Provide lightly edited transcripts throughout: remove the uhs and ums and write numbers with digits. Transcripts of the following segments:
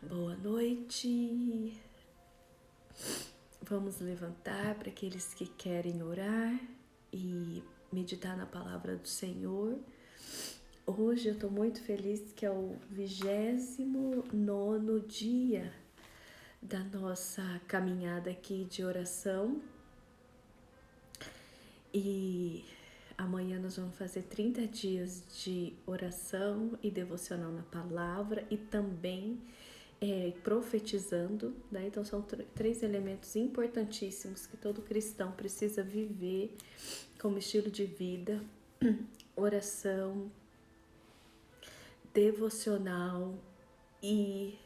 Boa noite. Vamos levantar para aqueles que querem orar e meditar na palavra do Senhor. Hoje eu estou muito feliz que é o 29º dia da nossa caminhada aqui de oração. E amanhã nós vamos fazer 30 dias de oração e devocional na palavra e também profetizando, né? Então são três elementos importantíssimos que todo cristão precisa viver como estilo de vida: oração, devocional e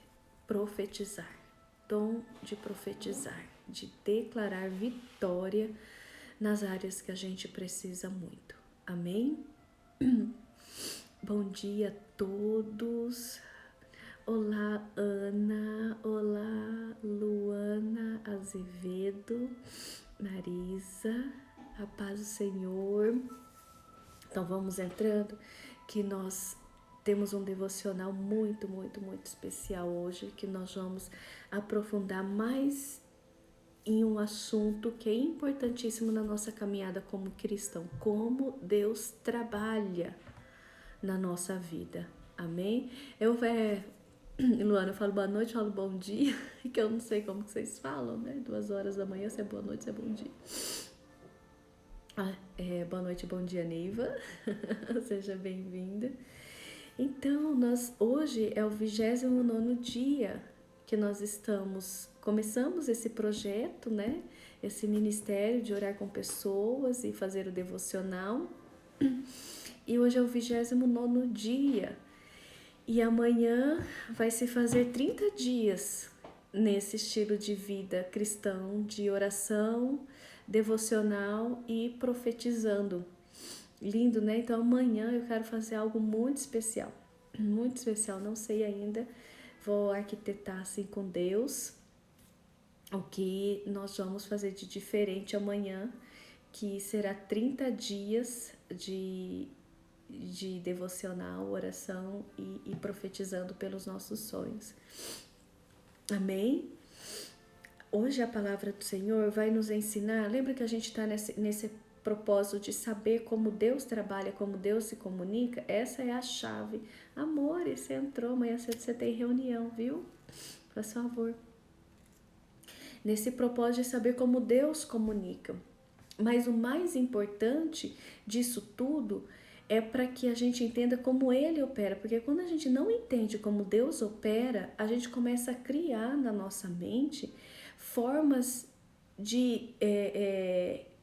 profetizar. Dom de profetizar, de declarar vitória nas áreas que a gente precisa muito. Amém? Bom dia a todos. Olá, Ana. Olá, Luana Azevedo, Marisa. A paz do Senhor. Então vamos entrando, que nós temos um devocional muito especial hoje, que nós vamos aprofundar mais em um assunto que é importantíssimo na nossa caminhada como cristão: como Deus trabalha na nossa vida. Amém? Luana, eu falo boa noite, eu falo bom dia, que eu não sei como que vocês falam, né? 2 horas da manhã, se é boa noite, se é bom dia. Boa noite, bom dia, Neiva. Seja bem-vinda. Então, hoje é o 29º dia que nós começamos esse projeto, né? Esse ministério de orar com pessoas e fazer o devocional. E hoje é o 29º dia. E amanhã vai se fazer 30 dias nesse estilo de vida cristão, de oração, devocional e profetizando. Lindo, né? Então amanhã eu quero fazer algo muito especial, não sei ainda. Vou arquitetar assim com Deus o que nós vamos fazer de diferente amanhã, que será 30 dias de devocional, oração e profetizando pelos nossos sonhos. Amém? Hoje a palavra do Senhor vai nos ensinar. Lembra que a gente está nesse propósito de saber como Deus trabalha, como Deus se comunica? Essa é a chave. Amor, você entrou, amanhã você tem reunião, viu? Por favor. Nesse propósito de saber como Deus comunica. Mas o mais importante disso tudo é para que a gente entenda como Ele opera, porque quando a gente não entende como Deus opera, a gente começa a criar na nossa mente formas de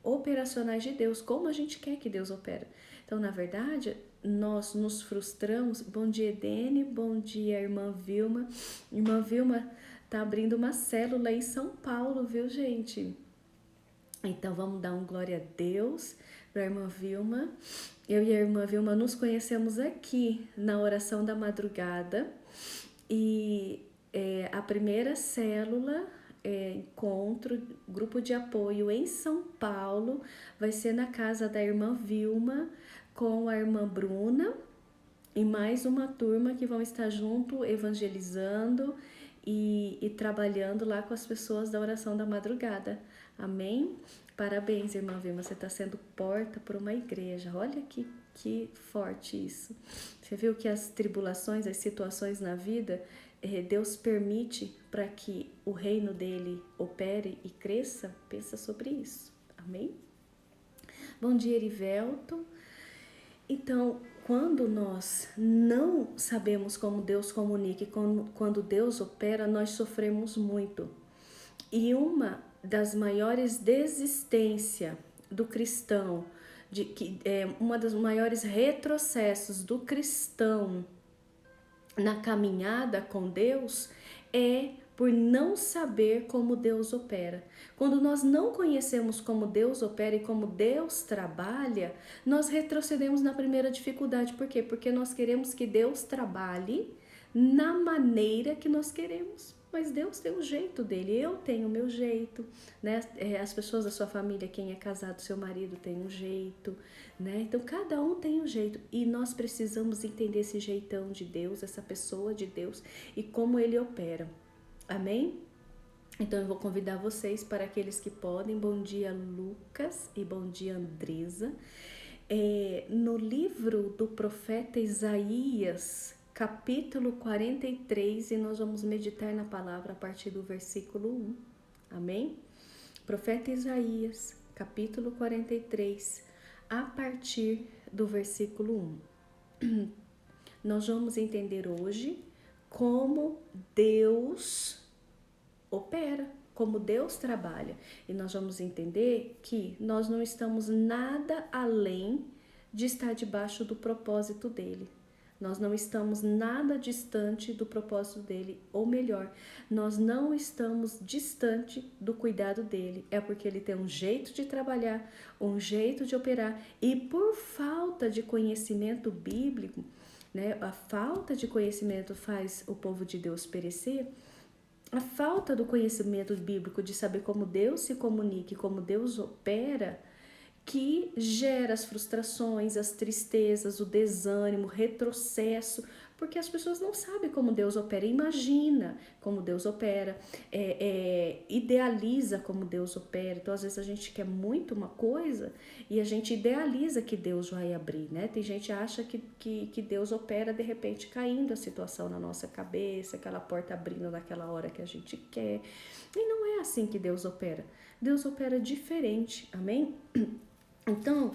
operacionais de Deus, como a gente quer que Deus opera. Então, na verdade, nós nos frustramos. Bom dia, Edene, bom dia, irmã Vilma. Irmã Vilma tá abrindo uma célula em São Paulo, viu, gente? Então vamos dar glória a Deus para a irmã Vilma. Eu e a irmã Vilma nos conhecemos aqui na oração da madrugada e a primeira célula, encontro, grupo de apoio em São Paulo, vai ser na casa da irmã Vilma com a irmã Bruna e mais uma turma que vão estar junto evangelizando e trabalhando lá com as pessoas da oração da madrugada. Amém? Parabéns, irmã Vilma, você está sendo porta por uma igreja. Olha que forte isso. Você viu que as tribulações, as situações na vida, Deus permite para que o reino dele opere e cresça? Pensa sobre isso. Amém? Bom dia, Erivelto. Então, quando nós não sabemos como Deus comunica e quando Deus opera, nós sofremos muito. E uma das maiores desistências do cristão, uma dos maiores retrocessos do cristão na caminhada com Deus é por não saber como Deus opera. Quando nós não conhecemos como Deus opera e como Deus trabalha, nós retrocedemos na primeira dificuldade. Por quê? Porque nós queremos que Deus trabalhe na maneira que nós queremos. mas Deus tem o jeito dele, eu tenho o meu jeito, né? As pessoas da sua família, quem é casado, seu marido tem um jeito, né? Então cada um tem um jeito e nós precisamos entender esse jeitão de Deus, essa pessoa de Deus e como ele opera. Amém? Então eu vou convidar vocês, para aqueles que podem. Bom dia, Lucas, e bom dia, Andresa. No livro do profeta Isaías, capítulo 43, e nós vamos meditar na palavra a partir do versículo 1. Amém? Profeta Isaías, capítulo 43, a partir do versículo 1. Nós vamos entender hoje como Deus opera, como Deus trabalha. E nós vamos entender que nós não estamos nada além de estar debaixo do propósito dele. Nós não estamos nada distante do propósito dele, ou melhor, nós não estamos distante do cuidado dele. É porque ele tem um jeito de trabalhar, um jeito de operar, e por falta de conhecimento bíblico, né, a falta de conhecimento faz o povo de Deus perecer. A falta do conhecimento bíblico de saber como Deus se comunica e como Deus opera, que gera as frustrações, as tristezas, o desânimo, o retrocesso, porque as pessoas não sabem como Deus opera. Imagina como Deus opera, idealiza como Deus opera. Então, às vezes, a gente quer muito uma coisa e a gente idealiza que Deus vai abrir, né? Tem gente que acha que Deus opera, de repente, caindo a situação na nossa cabeça, aquela porta abrindo naquela hora que a gente quer. E não é assim que Deus opera. Deus opera diferente, amém? Então,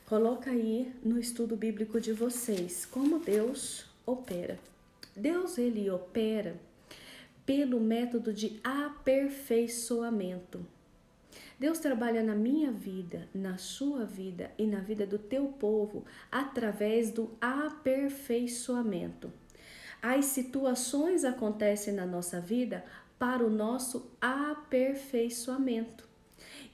coloca aí no estudo bíblico de vocês como Deus opera. Deus, ele opera pelo método de aperfeiçoamento. Deus trabalha na minha vida, na sua vida e na vida do teu povo através do aperfeiçoamento. As situações acontecem na nossa vida para o nosso aperfeiçoamento.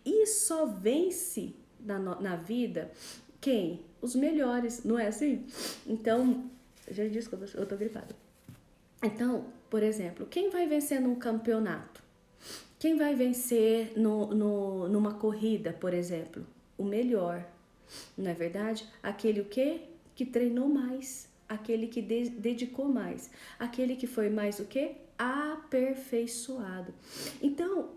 E só vence na vida quem? Os melhores, não é assim? Então, já disse que eu tô gripada. Então, por exemplo, quem vai vencer num campeonato? Quem vai vencer numa corrida, por exemplo? O melhor, não é verdade? Aquele o quê? Que treinou mais, aquele que dedicou mais, aquele que foi mais o quê? Aperfeiçoado. Então,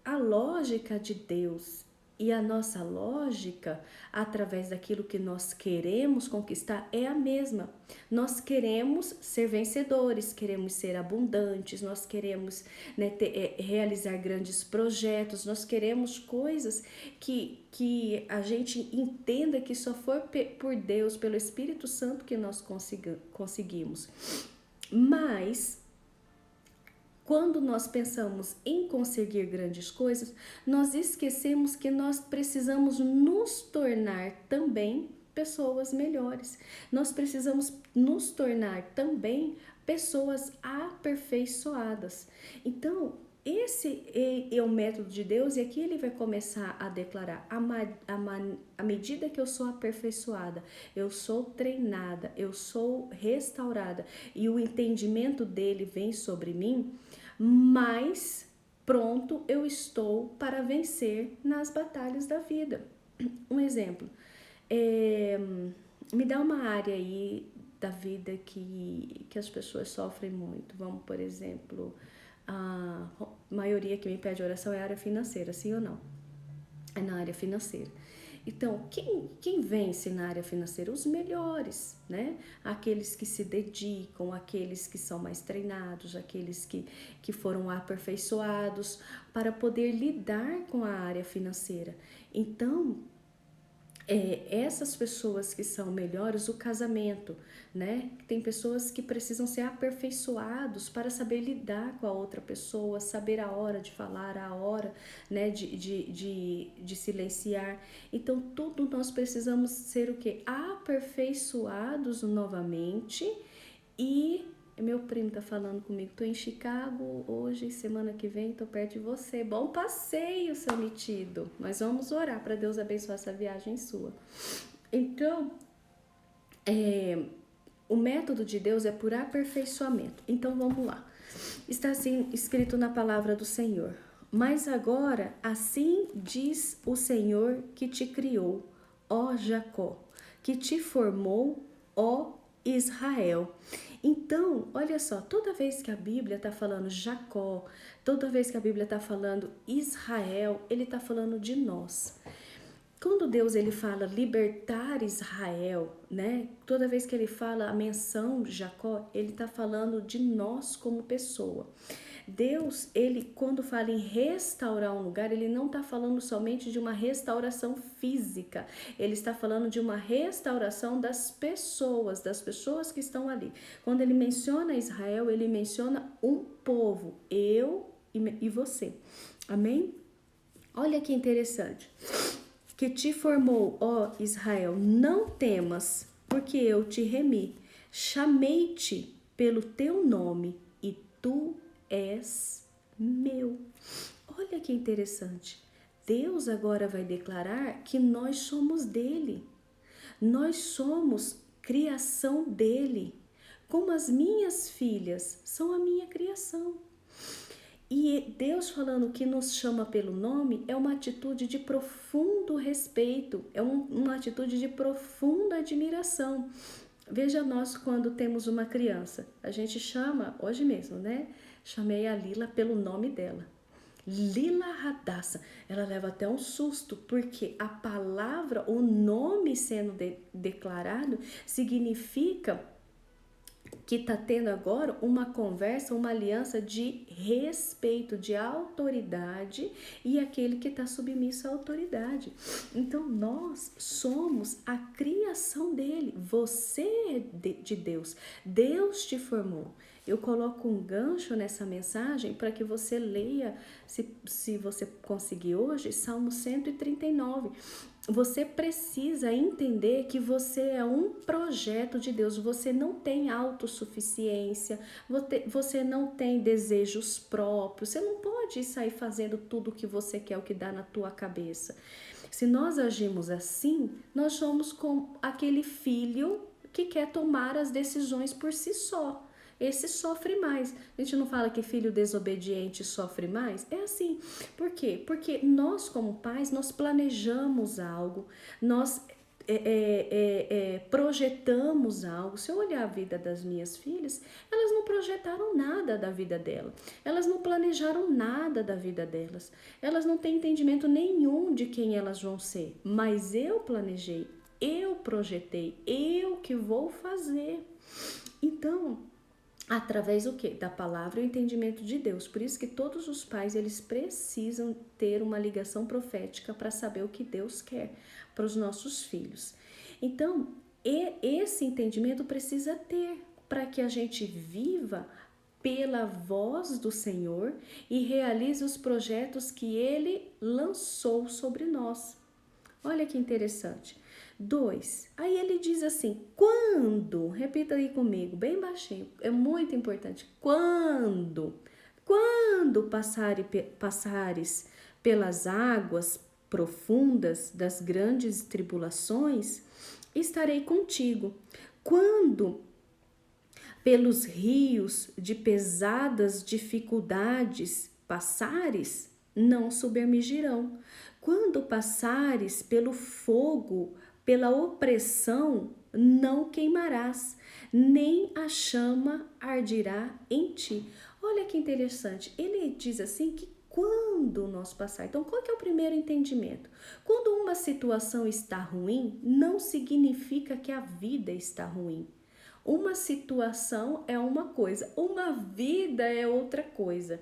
a lógica de Deus e a nossa lógica, através daquilo que nós queremos conquistar, é a mesma. Nós queremos ser vencedores, queremos ser abundantes, nós queremos, né, realizar grandes projetos, nós queremos coisas que a gente entenda que só foi por Deus, pelo Espírito Santo, que nós conseguimos. Mas quando nós pensamos em conseguir grandes coisas, nós esquecemos que nós precisamos nos tornar também pessoas melhores. Nós precisamos nos tornar também pessoas aperfeiçoadas. Então, esse é o método de Deus, e aqui ele vai começar a declarar: à medida que eu sou aperfeiçoada, eu sou treinada, eu sou restaurada, e o entendimento dele vem sobre mim, mais pronto eu estou para vencer nas batalhas da vida. Um exemplo, me dá uma área aí da vida que as pessoas sofrem muito. Vamos, por exemplo, a maioria que me pede oração é a área financeira, sim ou não? É na área financeira. Então, quem vence na área financeira? Os melhores, né? Aqueles que se dedicam, aqueles que são mais treinados, aqueles que foram aperfeiçoados para poder lidar com a área financeira. Então, essas pessoas que são melhores, o casamento, né? Tem pessoas que precisam ser aperfeiçoados para saber lidar com a outra pessoa, saber a hora de falar, a hora, né, de silenciar. Então, tudo nós precisamos ser o quê? Aperfeiçoados novamente. E meu primo tá falando comigo, tô em Chicago hoje, semana que vem tô perto de você. Bom passeio, seu metido. Mas vamos orar para Deus abençoar essa viagem sua. Então, o método de Deus é por aperfeiçoamento. Então, vamos lá. Está assim escrito na palavra do Senhor. Mas agora, assim diz o Senhor que te criou, ó Jacó, que te formou, ó Israel. Então, olha só, toda vez que a Bíblia está falando Jacó, toda vez que a Bíblia está falando Israel, ele está falando de nós. Quando Deus ele fala libertar Israel, né? Toda vez que ele fala a menção Jacó, ele está falando de nós como pessoa. Deus, ele quando fala em restaurar um lugar, ele não está falando somente de uma restauração física, ele está falando de uma restauração das pessoas que estão ali. Quando ele menciona Israel, ele menciona um povo, eu e você. Amém? Olha que interessante. Que te formou, ó Israel, não temas, porque eu te remi. Chamei-te pelo teu nome e tu és meu. Olha que interessante. Deus agora vai declarar que nós somos dele. Nós somos criação dele. Como as minhas filhas são a minha criação. E Deus falando que nos chama pelo nome é uma atitude de profundo respeito, é uma atitude de profunda admiração. Veja nós quando temos uma criança, a gente chama, hoje mesmo, né? Chamei a Lila pelo nome dela. Lila Radassa, ela leva até um susto, porque a palavra, o nome sendo declarado, significa que está tendo agora uma conversa, uma aliança de respeito, de autoridade e aquele que está submisso à autoridade. Então nós somos a criação dele, você é de Deus, Deus te formou. Eu coloco um gancho nessa mensagem para que você leia, se você conseguir hoje, Salmo 139. Você precisa entender que você é um projeto de Deus. Você não tem autossuficiência, você não tem desejos próprios. Você não pode sair fazendo tudo o que você quer, o que dá na tua cabeça. Se nós agimos assim, nós somos como aquele filho que quer tomar as decisões por si só. Esse sofre mais. A gente não fala que filho desobediente sofre mais? É assim. Por quê? Porque nós, como pais, nós planejamos algo, nós projetamos algo. Se eu olhar a vida das minhas filhas, elas não projetaram nada da vida dela. Elas não planejaram nada da vida delas. Elas não têm entendimento nenhum de quem elas vão ser. Mas eu planejei, eu projetei, eu que vou fazer. Então, através do quê? Da palavra e o entendimento de Deus. Por isso que todos os pais, eles precisam ter uma ligação profética para saber o que Deus quer para os nossos filhos. Então, esse entendimento precisa ter para que a gente viva pela voz do Senhor e realize os projetos que Ele lançou sobre nós. Olha que interessante. 2. Aí ele diz assim, quando, repita aí comigo, bem baixinho, é muito importante. Quando passares pelas águas profundas das grandes tribulações, estarei contigo. Quando pelos rios de pesadas dificuldades passares, não submergirão. Quando passares pelo fogo, pela opressão, não queimarás, nem a chama arderá em ti. Olha que interessante, ele diz assim que quando nós passar. Então, qual que é o primeiro entendimento? Quando uma situação está ruim, não significa que a vida está ruim. Uma situação é uma coisa, uma vida é outra coisa.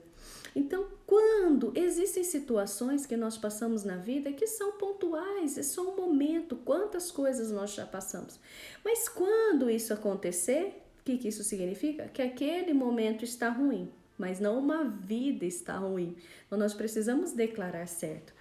Então, quando existem situações que nós passamos na vida que são pontuais, é só um momento, quantas coisas nós já passamos. Mas quando isso acontecer, o que isso significa? Que aquele momento está ruim, mas não uma vida está ruim. Então, nós precisamos declarar certo.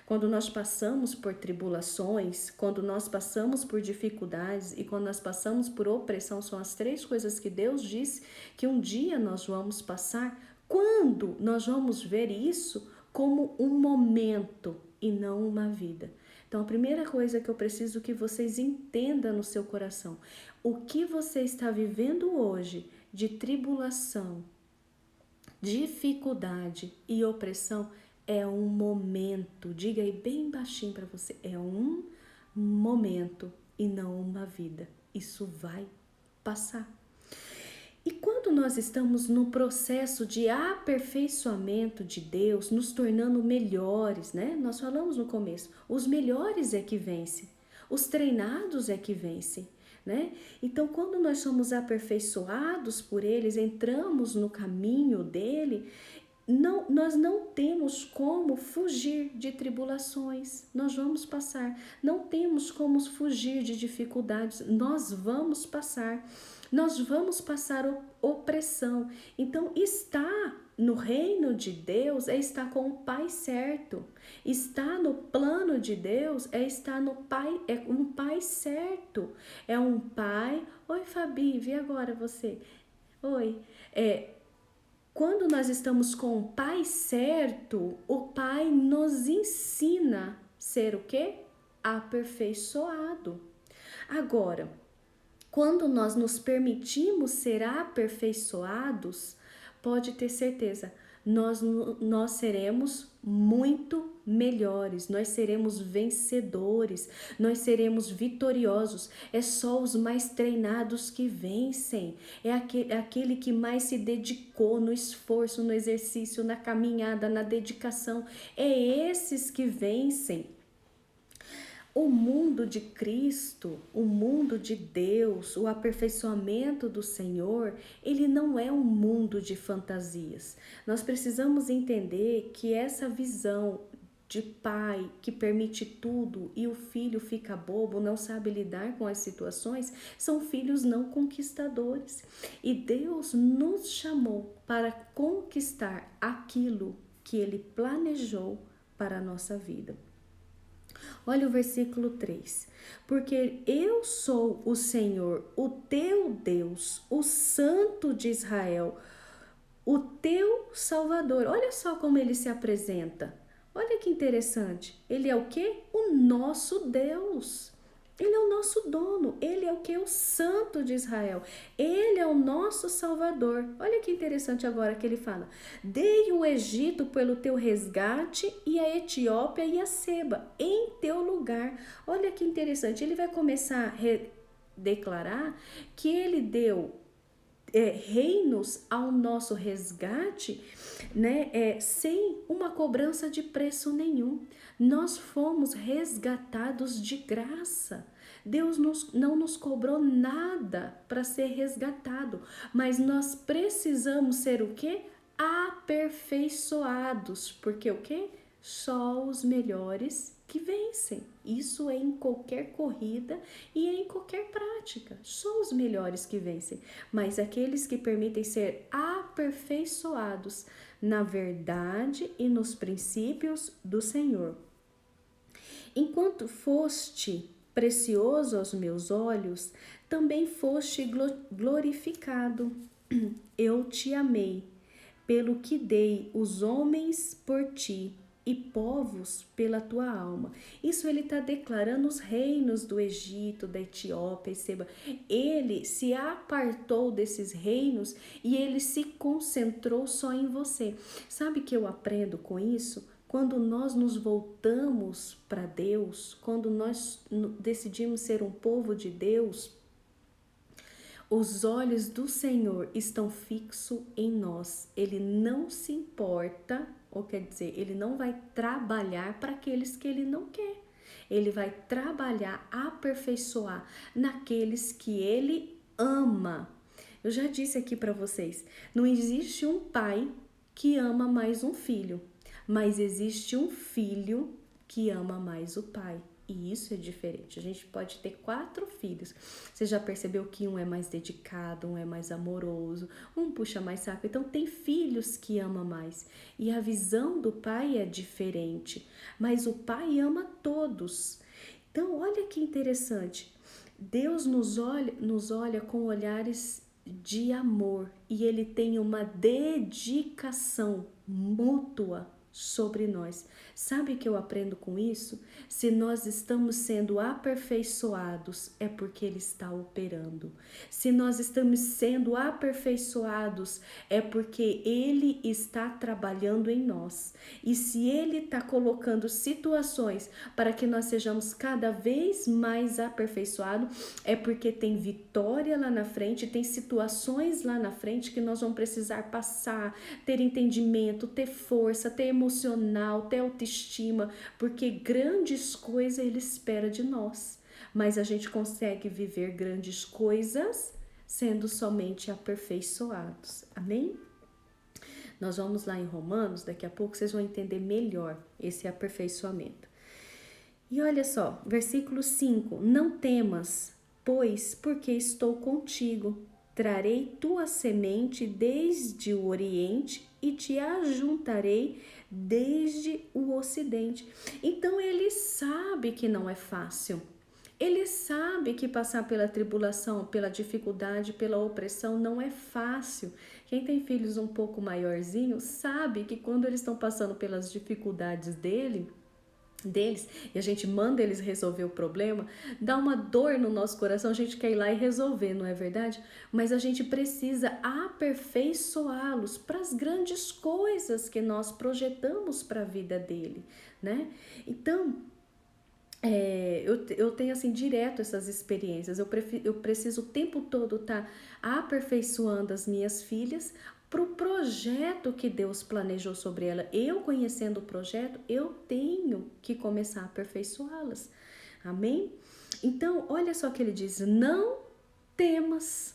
Quando nós passamos por tribulações, quando nós passamos por dificuldades e quando nós passamos por opressão, são as 3 coisas que Deus disse que um dia nós vamos passar. Quando nós vamos ver isso como um momento e não uma vida. Então, a primeira coisa que eu preciso que vocês entendam no seu coração, o que você está vivendo hoje de tribulação, Dificuldade e opressão é um momento. Diga aí bem baixinho para você. É um momento e não uma vida. Isso vai passar. E quando nós estamos no processo de aperfeiçoamento de Deus, nos tornando melhores, né? Nós falamos no começo, os melhores é que vencem, os treinados é que vencem, né? Então, quando nós somos aperfeiçoados por eles, entramos no caminho dele, nós não temos como fugir de tribulações, nós vamos passar. Não temos como fugir de dificuldades, nós vamos passar. Nós vamos passar opressão. Então, estar no reino de Deus é estar com o Pai certo. Estar no plano de Deus é estar no Pai, é um Pai certo. É um Pai. Oi, Fabi, vi agora você. Oi. Quando nós estamos com o Pai certo, o Pai nos ensina a ser o quê? Aperfeiçoado. Agora, quando nós nos permitimos ser aperfeiçoados, pode ter certeza, nós seremos muito melhores, nós seremos vencedores, nós seremos vitoriosos. É só os mais treinados que vencem, é aquele que mais se dedicou no esforço, no exercício, na caminhada, na dedicação. É esses que vencem. O mundo de Cristo, o mundo de Deus, o aperfeiçoamento do Senhor, ele não é um mundo de fantasias. Nós precisamos entender que essa visão de pai que permite tudo e o filho fica bobo, não sabe lidar com as situações, são filhos não conquistadores. E Deus nos chamou para conquistar aquilo que ele planejou para a nossa vida. Olha o versículo 3. Porque eu sou o Senhor, o teu Deus, o Santo de Israel, o teu Salvador. Olha só como ele se apresenta. Olha que interessante. Ele é o quê? O nosso Deus. Ele é o nosso dono, ele é o que? O Santo de Israel. Ele é o nosso Salvador. Olha que interessante agora que ele fala. Dei o Egito pelo teu resgate e a Etiópia e a Seba em teu lugar. Olha que interessante. Ele vai começar a declarar que ele deu reinos ao nosso resgate, né, sem uma cobrança de preço nenhum. Nós fomos resgatados de graça. Deus não nos cobrou nada para ser resgatado, mas nós precisamos ser o quê? Aperfeiçoados, porque o quê? Só os melhores que vencem. Isso é em qualquer corrida e em qualquer prática. Só os melhores que vencem. Mas aqueles que permitem ser aperfeiçoados na verdade e nos princípios do Senhor. Enquanto foste precioso aos meus olhos, também foste glorificado. Eu te amei, pelo que dei os homens por ti e povos pela tua alma. Isso ele está declarando os reinos do Egito, da Etiópia e Seba. Ele se apartou desses reinos e ele se concentrou só em você. Sabe que eu aprendo com isso? Quando nós nos voltamos para Deus, quando nós decidimos ser um povo de Deus, os olhos do Senhor estão fixos em nós. Ele não se importa, ou quer dizer, ele não vai trabalhar para aqueles que ele não quer. Ele vai trabalhar, aperfeiçoar naqueles que ele ama. Eu já disse aqui para vocês, não existe um pai que ama mais um filho, mas existe um filho que ama mais o pai. E isso é diferente. A gente pode ter 4 filhos. Você já percebeu que um é mais dedicado, um é mais amoroso, um puxa mais saco. Então tem filhos que ama mais. E a visão do pai é diferente. Mas o pai ama todos. Então olha que interessante. Deus nos olha com olhares de amor. E ele tem uma dedicação mútua sobre nós. Sabe o que eu aprendo com isso? Se nós estamos sendo aperfeiçoados, é porque Ele está operando. Se nós estamos sendo aperfeiçoados, é porque Ele está trabalhando em nós. E se Ele está colocando situações para que nós sejamos cada vez mais aperfeiçoados, é porque tem vitória lá na frente, tem situações lá na frente que nós vamos precisar passar, ter entendimento, ter força, ter emocional, ter autoestima, porque grandes coisas Ele espera de nós. Mas a gente consegue viver grandes coisas sendo somente aperfeiçoados. Amém? Nós vamos lá em Romanos, daqui a pouco vocês vão entender melhor esse aperfeiçoamento. E olha só, versículo 5: Não temas, pois, porque estou contigo. Trarei tua semente desde o Oriente e te ajuntarei desde o Ocidente. Então ele sabe que não é fácil. Ele sabe que passar pela tribulação, pela dificuldade, pela opressão não é fácil. Quem tem filhos um pouco maiorzinhos sabe que quando eles estão passando pelas dificuldades deles, e a gente manda eles resolver o problema, dá uma dor no nosso coração, a gente quer ir lá e resolver, não é verdade? Mas a gente precisa aperfeiçoá-los para as grandes coisas que nós projetamos para a vida dele, né? Então, eu tenho assim direto essas experiências. Eu preciso o tempo todo estar aperfeiçoando as minhas filhas para o projeto que Deus planejou sobre ela. Eu conhecendo o projeto, eu tenho que começar a aperfeiçoá-las. Amém? Então, olha só o que ele diz: não temas,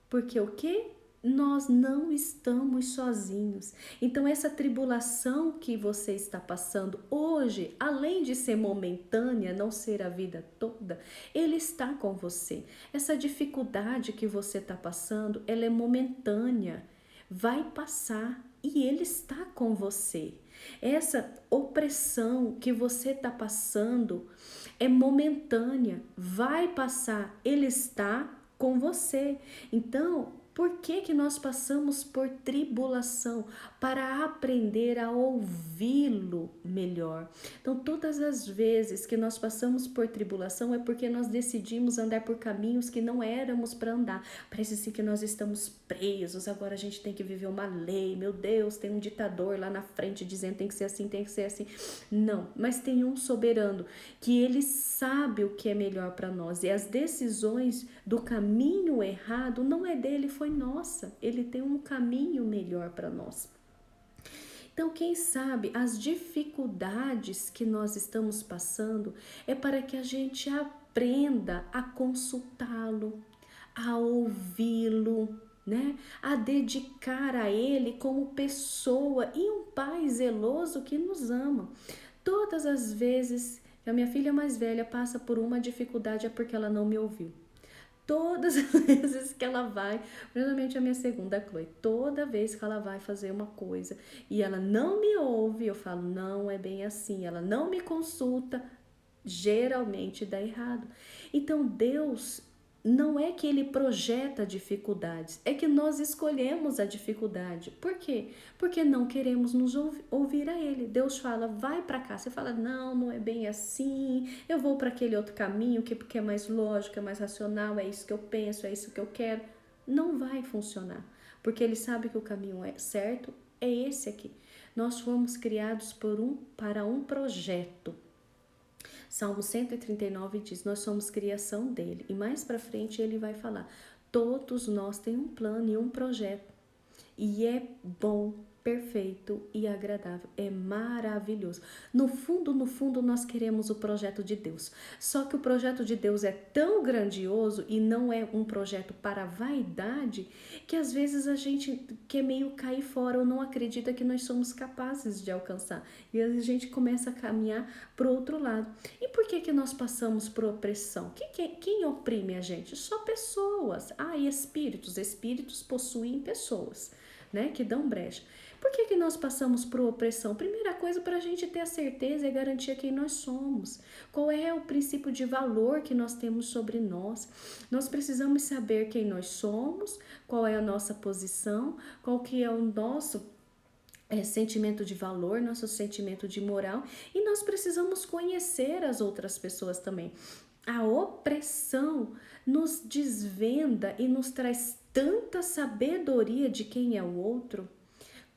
porque o quê? Nós não estamos sozinhos. Então, essa tribulação que você está passando hoje, além de ser momentânea, não ser a vida toda, Ele está com você. Essa dificuldade que você está passando, ela é momentânea, vai passar e Ele está com você. Essa opressão que você está passando é momentânea, vai passar, Ele está com você. Então, por que nós passamos por tribulação? Para aprender a ouvi-lo melhor. Então, todas as vezes que nós passamos por tribulação é porque nós decidimos andar por caminhos que não éramos para andar. Parece assim que nós estamos presos, agora a gente tem que viver uma lei. Meu Deus, tem um ditador lá na frente dizendo tem que ser assim, tem que ser assim. Não, mas tem um soberano que ele sabe o que é melhor para nós. E as decisões do caminho errado não é dele, foi nossa. Ele tem um caminho melhor para nós. Então, quem sabe as dificuldades que nós estamos passando é para que a gente aprenda a consultá-lo, a ouvi-lo, né? A dedicar a Ele como pessoa e um Pai zeloso que nos ama. Todas as vezes que a minha filha mais velha passa por uma dificuldade é porque ela não me ouviu. Todas as vezes que ela vai, principalmente a minha segunda, a Chloe, toda vez que ela vai fazer uma coisa e ela não me ouve, eu falo, não é bem assim, ela não me consulta, geralmente dá errado. Então Deus não é que Ele projeta dificuldades, é que nós escolhemos a dificuldade. Por quê? Porque não queremos nos ouvir a Ele. Deus fala, vai para cá. Você fala, não, não é bem assim, eu vou para aquele outro caminho, porque é mais lógico, é mais racional, é isso que eu penso, é isso que eu quero. Não vai funcionar, porque Ele sabe que o caminho é certo, é esse aqui. Nós fomos criados para um projeto. Salmo 139 diz, nós somos criação dele. E mais para frente ele vai falar, todos nós temos um plano e um projeto. E é bom, perfeito e agradável. É maravilhoso. No fundo, nós queremos o projeto de Deus. Só que o projeto de Deus é tão grandioso e não é um projeto para vaidade que às vezes a gente quer meio cair fora ou não acredita que nós somos capazes de alcançar. E a gente começa a caminhar para o outro lado. E por que nós passamos por opressão? Quem oprime a gente? Só pessoas. E espíritos. Espíritos possuem pessoas, né, que dão brecha. Por que nós passamos por opressão? Primeira coisa, para a gente ter a certeza e garantir quem nós somos. Qual é o princípio de valor que nós temos sobre nós? Nós precisamos saber quem nós somos, qual é a nossa posição, qual que é o nosso sentimento de valor, nosso sentimento de moral, e nós precisamos conhecer as outras pessoas também. A opressão nos desvenda e nos traz tanta sabedoria de quem é o outro.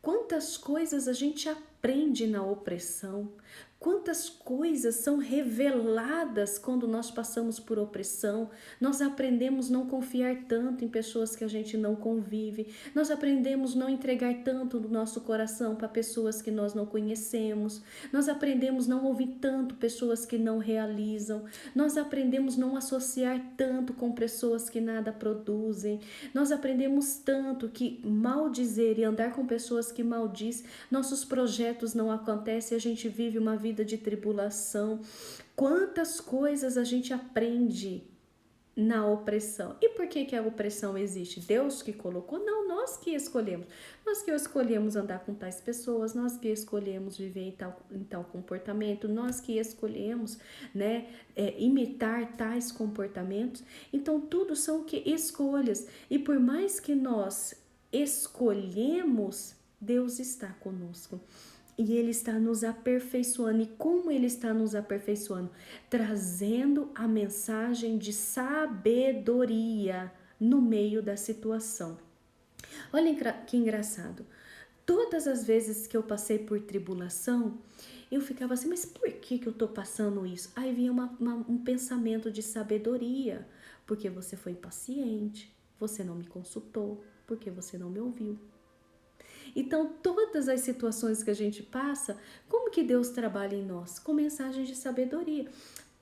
Quantas coisas a gente aprende na opressão, quantas coisas são reveladas quando nós passamos por opressão. Nós aprendemos não confiar tanto em pessoas que a gente não convive, nós aprendemos não entregar tanto do nosso coração para pessoas que nós não conhecemos, nós aprendemos não ouvir tanto pessoas que não realizam, nós aprendemos não associar tanto com pessoas que nada produzem, nós aprendemos tanto que maldizer e andar com pessoas que maldiz, nossos projetos não acontecem, a gente vive uma vida de tribulação. Quantas coisas a gente aprende na opressão. E por que a opressão existe? Deus que colocou? Não, nós que escolhemos. Nós que escolhemos andar com tais pessoas, nós que escolhemos viver em tal comportamento, nós que escolhemos, né, imitar tais comportamentos. Então, tudo são o que? Escolhas. E por mais que nós escolhemos, Deus está conosco. E Ele está nos aperfeiçoando. E como Ele está nos aperfeiçoando? Trazendo a mensagem de sabedoria no meio da situação. Olha que engraçado. Todas as vezes que eu passei por tribulação, eu ficava assim, mas por que eu estou passando isso? Aí vinha um pensamento de sabedoria. Porque você foi impaciente, você não me consultou, porque você não me ouviu. Então, todas as situações que a gente passa, como que Deus trabalha em nós? Com mensagens de sabedoria.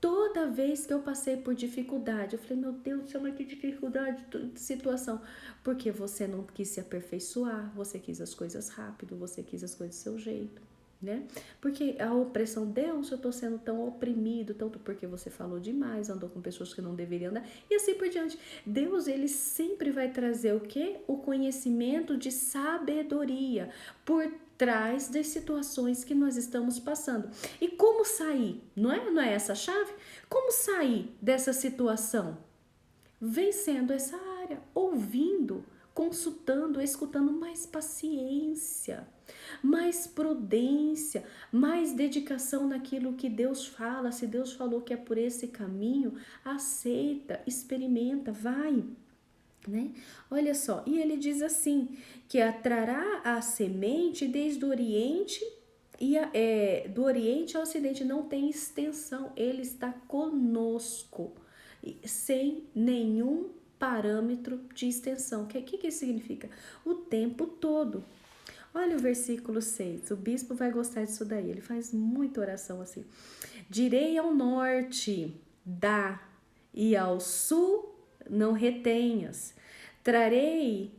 Toda vez que eu passei por dificuldade, eu falei, meu Deus, chama que dificuldade, situação. Porque você não quis se aperfeiçoar, você quis as coisas rápido, você quis as coisas do seu jeito. Né? Porque a opressão, Deus, eu estou sendo tão oprimido, tanto porque você falou demais, andou com pessoas que não deveriam andar, e assim por diante. Deus, ele sempre vai trazer o quê? O conhecimento de sabedoria por trás das situações que nós estamos passando. E como sair? Não é essa a chave? Como sair dessa situação? Vencendo essa área, ouvindo, consultando, escutando, mais paciência, mais prudência, mais dedicação naquilo que Deus fala. Se Deus falou que é por esse caminho, aceita, experimenta, vai. Né? Olha só, e ele diz assim, que atrará a semente desde o Oriente e do Oriente ao Ocidente, não tem extensão, ele está conosco, sem nenhum parâmetro de extensão. O que isso significa? O tempo todo. Olha o versículo 6, o bispo vai gostar disso daí, ele faz muita oração assim. Direi ao norte, dá, e ao sul, não retenhas. Trazei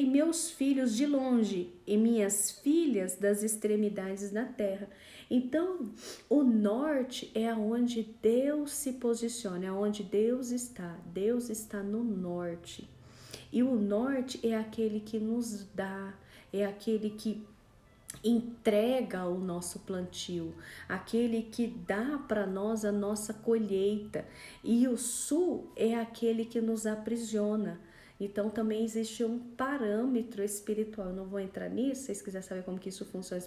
meus filhos de longe e minhas filhas das extremidades da terra. Então, o norte é aonde Deus se posiciona, é aonde Deus está. Deus está no norte. E o norte é aquele que nos dá, é aquele que entrega o nosso plantio, aquele que dá para nós a nossa colheita. E o sul é aquele que nos aprisiona. Então também existe um parâmetro espiritual. Eu não vou entrar nisso, se vocês quiserem saber como que isso funciona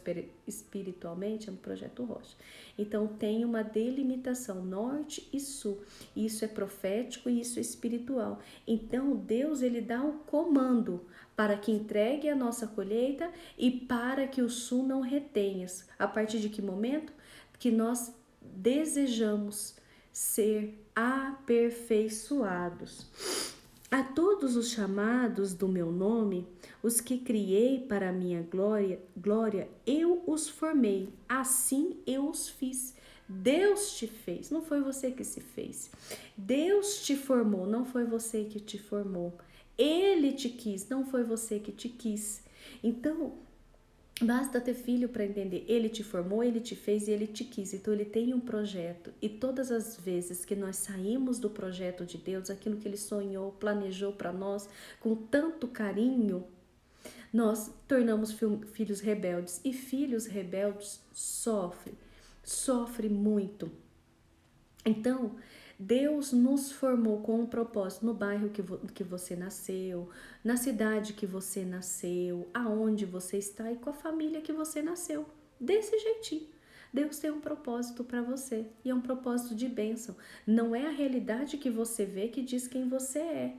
espiritualmente, é um projeto Rocha. Então tem uma delimitação norte e sul. Isso é profético e isso é espiritual. Então Deus, ele dá o comando para que entregue a nossa colheita e para que o sul não retenha. A partir de que momento? Que nós desejamos ser aperfeiçoados. A todos os chamados do meu nome, os que criei para a minha glória, eu os formei, assim eu os fiz. Deus te fez, não foi você que se fez. Deus te formou, não foi você que te formou. Ele te quis, não foi você que te quis. Então, basta ter filho para entender. Ele te formou, ele te fez e ele te quis. Então, ele tem um projeto. E todas as vezes que nós saímos do projeto de Deus, aquilo que ele sonhou, planejou para nós, com tanto carinho, nós tornamos filhos rebeldes. E filhos rebeldes sofrem muito. Então, Deus nos formou com um propósito no bairro que você nasceu, na cidade que você nasceu, aonde você está e com a família que você nasceu. Desse jeitinho. Deus tem um propósito para você e é um propósito de bênção. Não é a realidade que você vê que diz quem você é.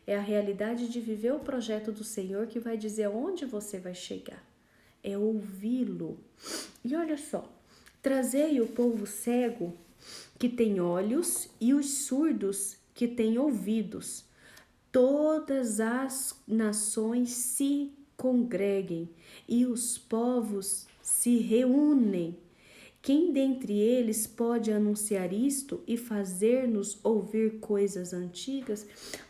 É a realidade de viver o projeto do Senhor que vai dizer aonde você vai chegar. É ouvi-lo. E olha só, trazei o povo cego que tem olhos e os surdos que têm ouvidos. Todas as nações se congreguem e os povos se reúnem. Quem dentre eles pode anunciar isto e fazer-nos ouvir coisas antigas?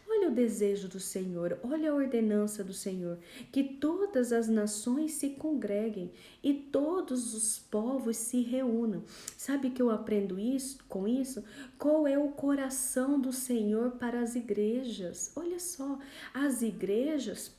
Olha o desejo do Senhor, olha a ordenança do Senhor, que todas as nações se congreguem e todos os povos se reúnam. Sabe que eu aprendo com isso? Qual é o coração do Senhor para as igrejas? Olha só, as igrejas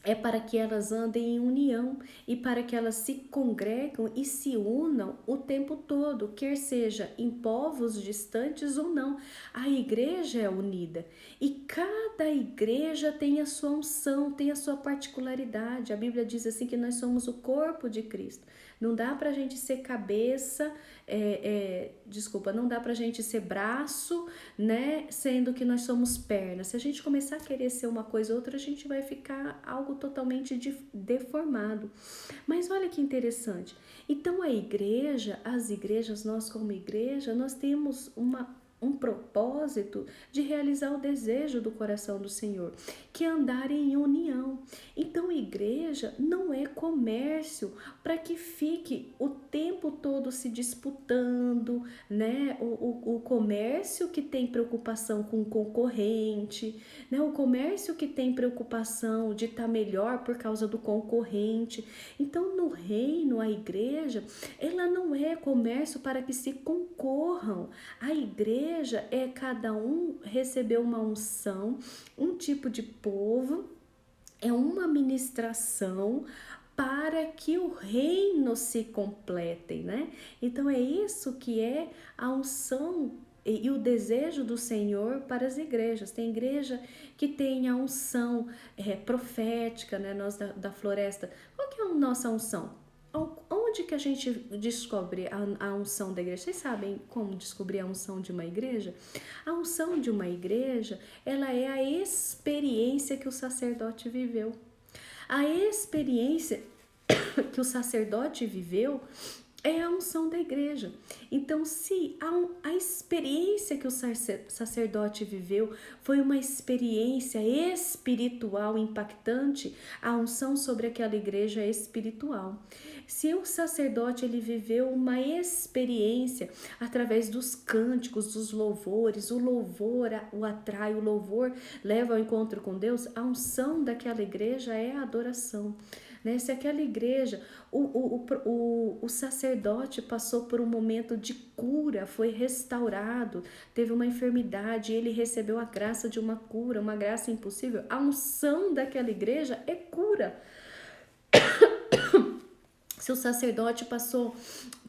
é para que elas andem em união e para que elas se congregam e se unam o tempo todo, quer seja em povos distantes ou não. A igreja é unida e cada igreja tem a sua unção, tem a sua particularidade. A Bíblia diz assim que nós somos o corpo de Cristo. Não dá pra gente ser cabeça, não dá pra gente ser braço, né? Sendo que nós somos pernas. Se a gente começar a querer ser uma coisa ou outra, a gente vai ficar algo totalmente deformado. Mas olha que interessante. Então a igreja, as igrejas, nós como igreja, nós temos um propósito de realizar o desejo do coração do Senhor, que é andar em união. Então, igreja não é comércio para que fique o tempo todo se disputando, né? O comércio que tem preocupação com o concorrente, né? O comércio que tem preocupação de estar melhor por causa do concorrente. Então, no reino, a igreja, ela não é comércio para que se concorram. A igreja é cada um receber uma unção, um tipo de povo, é uma ministração para que o reino se completem, né? Então é isso que é a unção e o desejo do Senhor para as igrejas. Tem igreja que tem a unção profética, né? Nós da floresta. Qual que é a nossa unção? Onde que a gente descobre a unção da igreja? Vocês sabem como descobrir a unção de uma igreja? A unção de uma igreja, ela é a experiência que o sacerdote viveu. A experiência que o sacerdote viveu é a unção da igreja. Então, se a experiência que o sacerdote viveu foi uma experiência espiritual impactante, a unção sobre aquela igreja é espiritual. Se o sacerdote ele viveu uma experiência através dos cânticos, dos louvores, o louvor o atrai, o louvor leva ao encontro com Deus, a unção daquela igreja é a adoração. Né? Se aquela igreja, o sacerdote passou por um momento de cura, foi restaurado, teve uma enfermidade, ele recebeu a graça de uma cura, uma graça impossível, a unção daquela igreja é cura. Se o sacerdote passou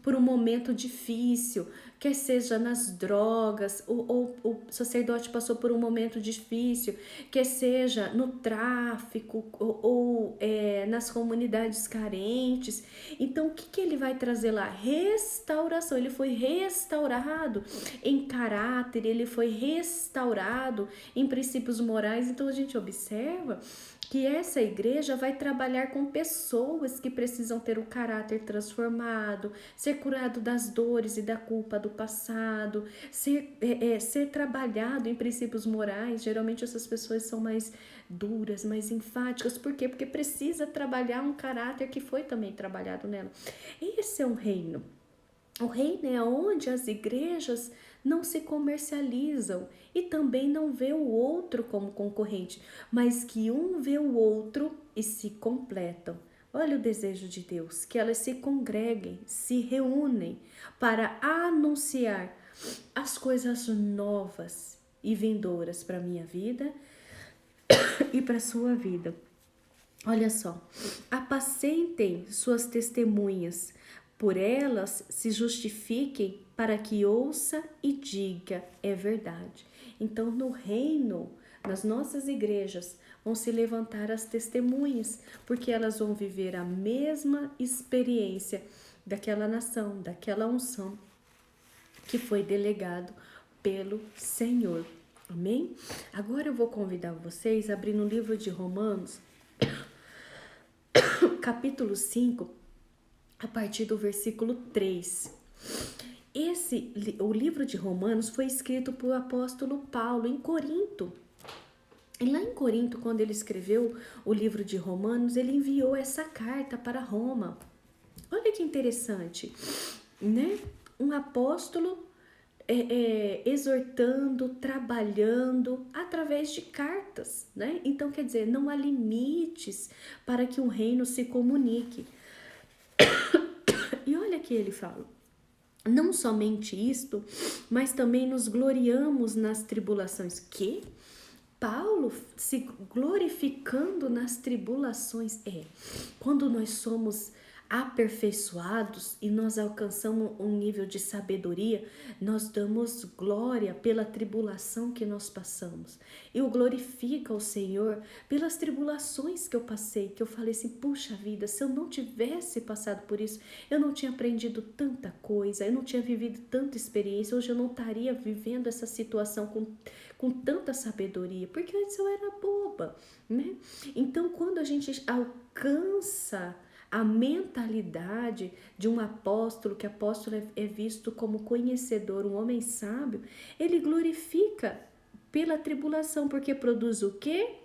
por um momento difícil, quer seja nas drogas, ou o sacerdote passou por um momento difícil, quer seja no tráfico, ou nas comunidades carentes. Então, o que ele vai trazer lá? Restauração. Ele foi restaurado em caráter, ele foi restaurado em princípios morais. Então, a gente observa que essa igreja vai trabalhar com pessoas que precisam ter o caráter transformado, ser curado das dores e da culpa do passado, ser trabalhado em princípios morais. Geralmente essas pessoas são mais duras, mais enfáticas. Por quê? Porque precisa trabalhar um caráter que foi também trabalhado nela. Esse é um reino. O reino é onde as igrejas não se comercializam e também não vê o outro como concorrente, mas que um vê o outro e se completam. Olha o desejo de Deus, que elas se congreguem, se reúnem para anunciar as coisas novas e vindouras para a minha vida e para a sua vida. Olha só, apacentem suas testemunhas por elas se justifiquem, para que ouça e diga, é verdade. Então, no reino, nas nossas igrejas, vão se levantar as testemunhas, porque elas vão viver a mesma experiência daquela nação, daquela unção que foi delegado pelo Senhor. Amém? Agora eu vou convidar vocês a abrir no livro de Romanos, capítulo 5, a partir do versículo 3. O livro de Romanos foi escrito por apóstolo Paulo em Corinto. E lá em Corinto, quando ele escreveu o livro de Romanos, ele enviou essa carta para Roma. Olha que interessante, né? Um apóstolo exortando, trabalhando através de cartas, né? Então, quer dizer, não há limites para que um reino se comunique. E olha que ele fala, não somente isto, mas também nos gloriamos nas tribulações. Que? Paulo se glorificando nas tribulações. Quando nós somos aperfeiçoados e nós alcançamos um nível de sabedoria, nós damos glória pela tribulação que nós passamos. Eu glorifico ao Senhor pelas tribulações que eu passei, que eu falei assim, puxa vida, se eu não tivesse passado por isso, eu não tinha aprendido tanta coisa, eu não tinha vivido tanta experiência, hoje eu não estaria vivendo essa situação com tanta sabedoria, porque antes eu era boba, né? Então, quando a gente alcança a mentalidade de um apóstolo, que apóstolo é visto como conhecedor, um homem sábio, ele glorifica pela tribulação, porque produz o quê?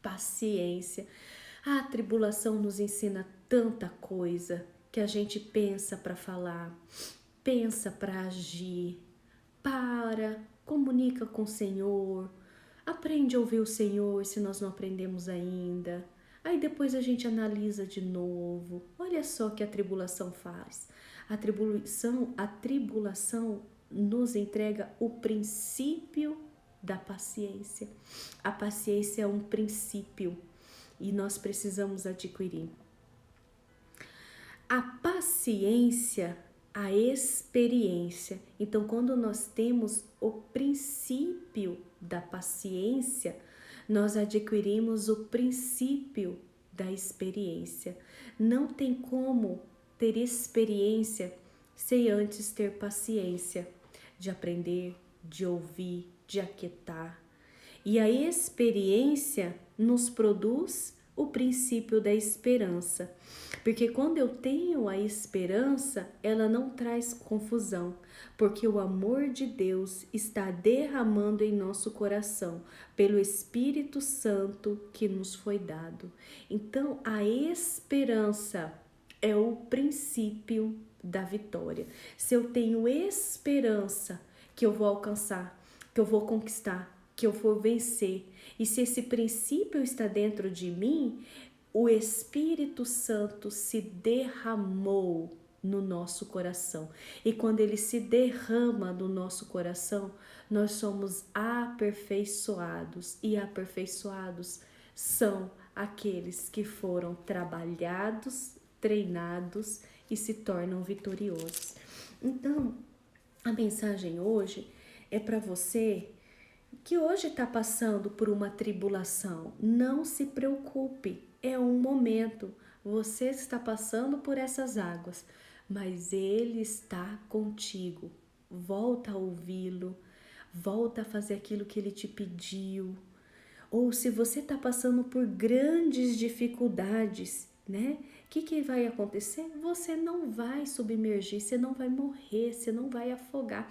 Paciência. A tribulação nos ensina tanta coisa que a gente pensa para falar, pensa para agir, comunica com o Senhor, aprende a ouvir o Senhor se nós não aprendemos ainda. Aí depois a gente analisa de novo. Olha só o que a tribulação faz. A tribulação nos entrega o princípio da paciência. A paciência é um princípio e nós precisamos adquirir. A paciência, a experiência. Então, quando nós temos o princípio da paciência, nós adquirimos o princípio da experiência. Não tem como ter experiência sem antes ter paciência de aprender, de ouvir, de aquietar. E a experiência nos produz o princípio da esperança. Porque quando eu tenho a esperança, ela não traz confusão, porque o amor de Deus está derramando em nosso coração pelo Espírito Santo que nos foi dado. Então, a esperança é o princípio da vitória. Se eu tenho esperança que eu vou alcançar, que eu vou conquistar, que eu vou vencer, e se esse princípio está dentro de mim, o Espírito Santo se derramou no nosso coração. E quando ele se derrama no nosso coração, nós somos aperfeiçoados. E aperfeiçoados são aqueles que foram trabalhados, treinados e se tornam vitoriosos. Então, a mensagem hoje é para você que hoje está passando por uma tribulação. Não se preocupe, é um momento. Você está passando por essas águas, mas Ele está contigo. Volta a ouvi-lo, volta a fazer aquilo que Ele te pediu. Ou se você está passando por grandes dificuldades, né? O que vai acontecer? Você não vai submergir, você não vai morrer, você não vai afogar.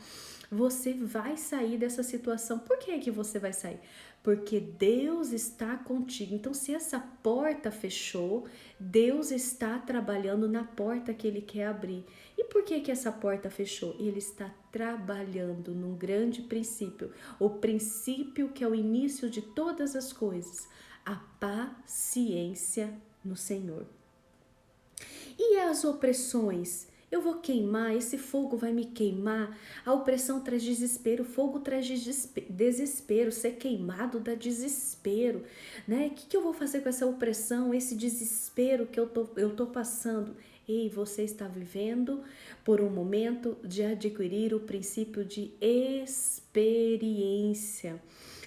Você vai sair dessa situação. Por que você vai sair? Porque Deus está contigo. Então, se essa porta fechou, Deus está trabalhando na porta que Ele quer abrir. E por que essa porta fechou? Ele está trabalhando num grande princípio. O princípio que é o início de todas as coisas. A paciência no Senhor. E as opressões Eu vou queimar, esse fogo vai me queimar. A opressão traz desespero, o fogo traz desespero, ser queimado dá desespero, né? O que eu vou fazer com essa opressão, esse desespero que eu tô passando? Ei, você está vivendo por um momento de adquirir o princípio de experiência.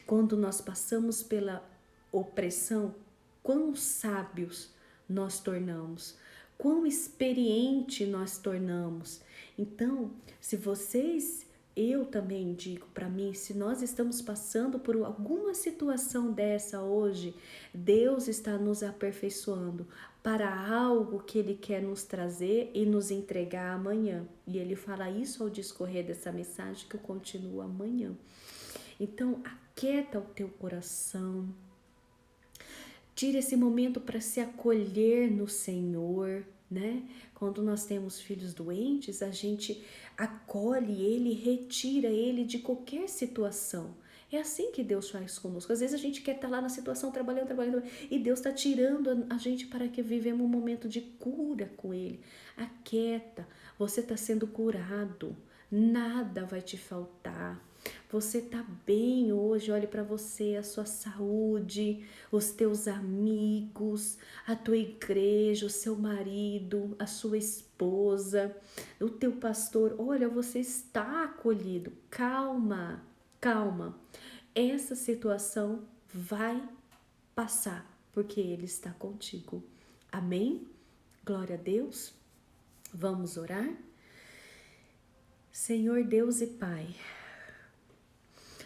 Quando nós passamos pela opressão, quão sábios nós tornamos, quão experiente nós tornamos. Então, se vocês, eu também digo para mim, se nós estamos passando por alguma situação dessa hoje, Deus está nos aperfeiçoando para algo que Ele quer nos trazer e nos entregar amanhã. E Ele fala isso ao discorrer dessa mensagem que eu continuo amanhã. Então, aquieta o teu coração. Tira esse momento para se acolher no Senhor, né? Quando nós temos filhos doentes, a gente acolhe ele, retira ele de qualquer situação. É assim que Deus faz conosco. Às vezes a gente quer estar lá na situação, trabalhando, e Deus está tirando a gente para que vivemos um momento de cura com Ele. Aquieta, você está sendo curado, nada vai te faltar. Você tá bem hoje, olhe para você, a sua saúde, os teus amigos, a tua igreja, o seu marido, a sua esposa, o teu pastor. Olha, você está acolhido. Calma, calma. Essa situação vai passar, porque Ele está contigo. Amém? Glória a Deus. Vamos orar? Senhor Deus e Pai,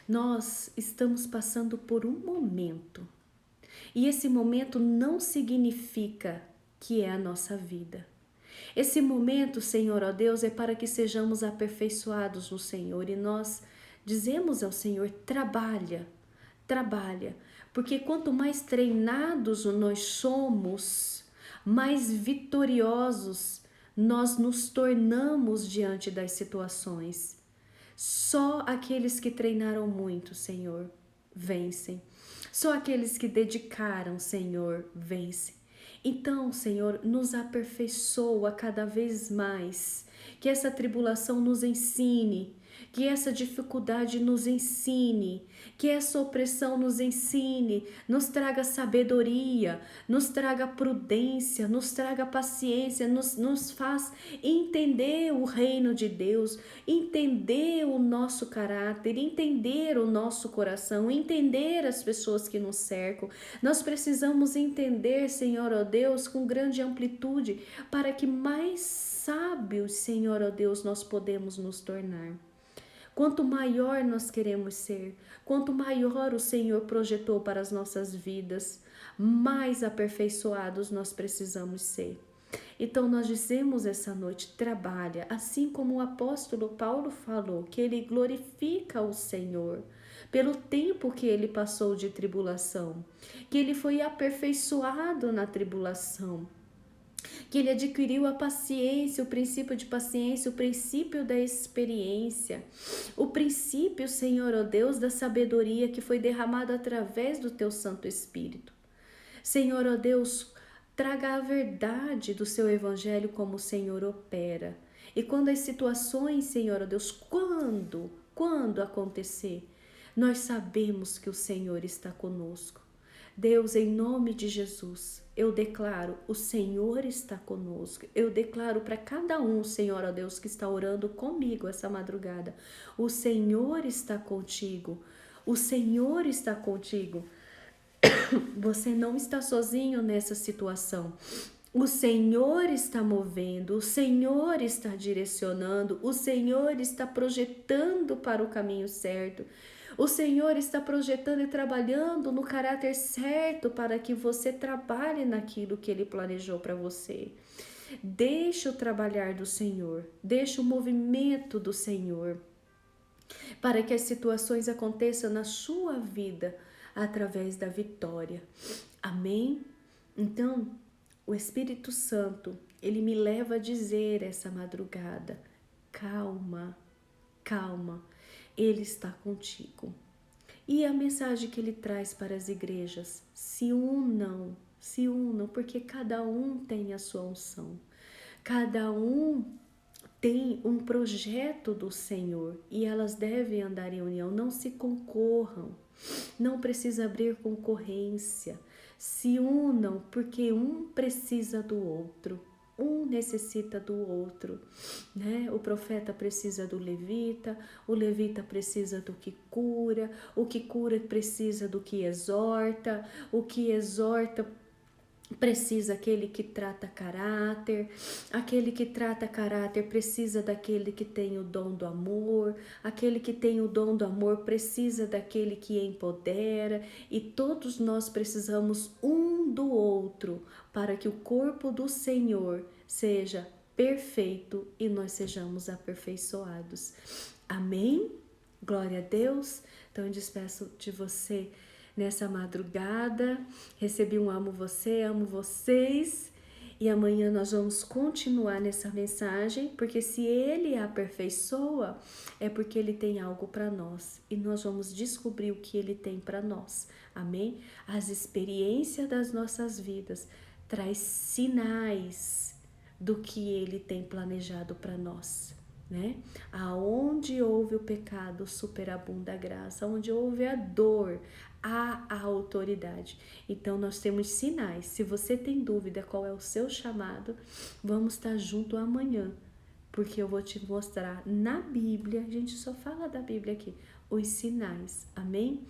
nós estamos passando por um momento, e esse momento não significa que é a nossa vida. Esse momento, Senhor, ó Deus, é para que sejamos aperfeiçoados no Senhor, e nós dizemos ao Senhor, trabalha, porque quanto mais treinados nós somos, mais vitoriosos nós nos tornamos diante das situações. Só aqueles que treinaram muito, Senhor, vencem. Só aqueles que dedicaram, Senhor, vencem. Então, Senhor, nos aperfeiçoa cada vez mais. Que essa tribulação nos ensine, que essa dificuldade nos ensine, que essa opressão nos ensine, nos traga sabedoria, nos traga prudência, nos traga paciência, nos faz entender o reino de Deus, entender o nosso caráter, entender o nosso coração, entender as pessoas que nos cercam. Nós precisamos entender, Senhor, ó Deus, com grande amplitude, para que mais sábios, Senhor, ó Deus, nós podemos nos tornar. Quanto maior nós queremos ser, quanto maior o Senhor projetou para as nossas vidas, mais aperfeiçoados nós precisamos ser. Então nós dizemos essa noite, trabalha, assim como o apóstolo Paulo falou, que ele glorifica o Senhor pelo tempo que ele passou de tribulação, que ele foi aperfeiçoado na tribulação, que ele adquiriu a paciência, o princípio de paciência, o princípio da experiência, o princípio, Senhor, ó Deus, da sabedoria que foi derramado através do teu Santo Espírito. Senhor, ó Deus, traga a verdade do seu evangelho como o Senhor opera. E quando as situações, Senhor, ó Deus, quando acontecer, nós sabemos que o Senhor está conosco. Deus, em nome de Jesus, eu declaro, o Senhor está conosco. Eu declaro para cada um, Senhor, ó Deus, que está orando comigo essa madrugada, o Senhor está contigo. O Senhor está contigo. Você não está sozinho nessa situação. O Senhor está movendo, o Senhor está direcionando, o Senhor está projetando para o caminho certo. O Senhor está projetando e trabalhando no caráter certo para que você trabalhe naquilo que Ele planejou para você. Deixa o trabalhar do Senhor, deixa o movimento do Senhor, para que as situações aconteçam na sua vida através da vitória. Amém? Então, o Espírito Santo, ele me leva a dizer essa madrugada, calma, calma, Ele está contigo. E a mensagem que ele traz para as igrejas, se unam, porque cada um tem a sua unção. Cada um têm um projeto do Senhor e elas devem andar em união. Não se concorram, não precisa abrir concorrência. Se unam, porque um precisa do outro. Um necessita do outro, né? O profeta precisa do levita, o levita precisa do que cura, o que cura precisa do que exorta, o que exorta precisa aquele que trata caráter, aquele que trata caráter precisa daquele que tem o dom do amor, aquele que tem o dom do amor precisa daquele que empodera, e todos nós precisamos um do outro para que o corpo do Senhor seja perfeito e nós sejamos aperfeiçoados. Amém? Glória a Deus. Então eu despeço de você nessa madrugada. Recebi um amo você, amo vocês. E amanhã nós vamos continuar nessa mensagem, porque se ele aperfeiçoa, é porque ele tem algo para nós. E nós vamos descobrir o que ele tem para nós. Amém? As experiências das nossas vidas traz sinais do que ele tem planejado para nós. Né? Aonde houve o pecado, superabunda a graça. Onde houve a dor, há a autoridade. Então nós temos sinais. Se você tem dúvida qual é o seu chamado, vamos estar junto amanhã, porque eu vou te mostrar na Bíblia. A gente só fala da Bíblia aqui, os sinais. Amém?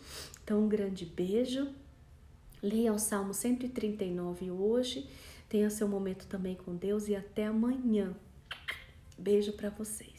Então um grande beijo. Leia o Salmo 139 hoje. Tenha seu momento também com Deus e até amanhã. Beijo para vocês.